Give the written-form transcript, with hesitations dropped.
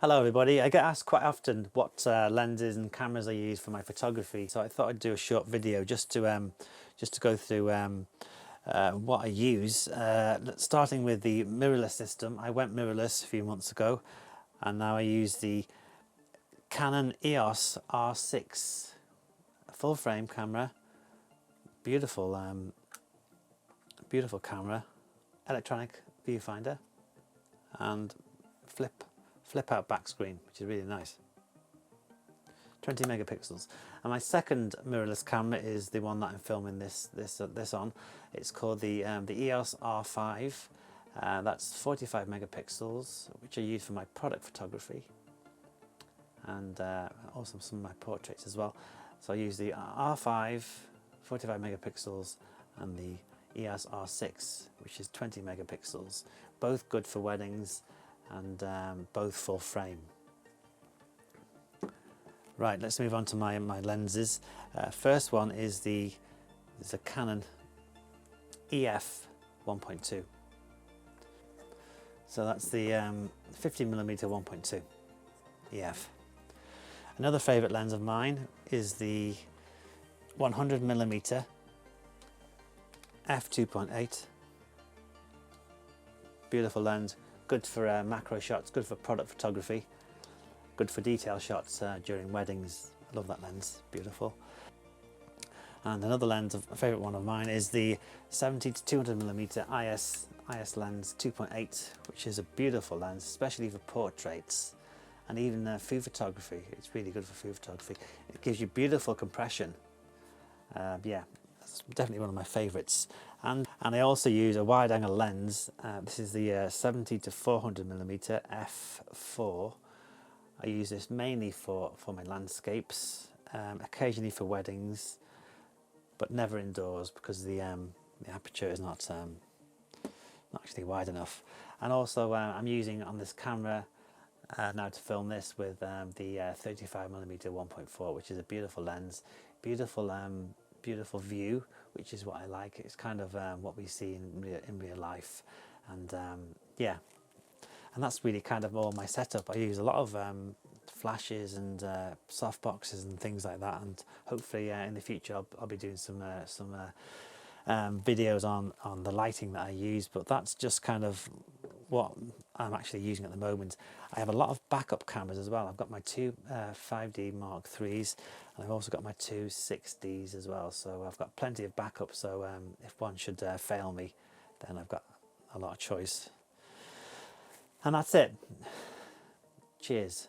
Hello everybody, I get asked quite often what lenses and cameras I use for my photography, so I thought I'd do a short video just to go through what I use, starting with the mirrorless system. I went mirrorless a few months ago, and now I use the Canon Eos R6 full frame camera. Beautiful, beautiful camera, electronic viewfinder, and flip out back screen, which is really nice. 20 megapixels. And my second mirrorless camera is the one that I'm filming this on. It's called the Eos R5. That's 45 megapixels, which I use for my product photography, and also some of my portraits as well. So I use the R5, 45 megapixels, and the Eos R6, which is 20 megapixels. Both good for weddings, and both full frame. Right, let's move on to my lenses. First one is a Canon EF 1.2. So that's the 50mm 1.2 EF. Another favourite lens of mine is the 100mm f 2.8. Beautiful lens. Good for macro shots, good for product photography, good for detail shots during weddings. I love that lens, beautiful. And another lens, a favourite one of mine, is the 70 to 200mm IS lens 2.8, which is a beautiful lens, especially for portraits and even food photography. It's really good for food photography. It gives you beautiful compression. Yeah, that's definitely one of my favourites. And I also use a wide angle lens. This is the 70 to 400mm f4. I use this mainly for my landscapes, occasionally for weddings, but never indoors because the aperture is not actually wide enough. And also I'm using on this camera now to film this with the 35mm 1.4, which is a beautiful lens, beautiful view, which is what I like. It's kind of what we see in real life, and yeah, and that's really kind of all my setup. I use a lot of flashes and soft boxes and things like that, and hopefully in the future I'll be doing some videos on the lighting that I use, but that's just kind of what I'm actually using at the moment. I have a lot of backup cameras as well. I've got my two 5D Mark IIIs, and I've also got my two 6Ds as well, so I've got plenty of backup, so if one should fail me, then I've got a lot of choice. And that's it. Cheers.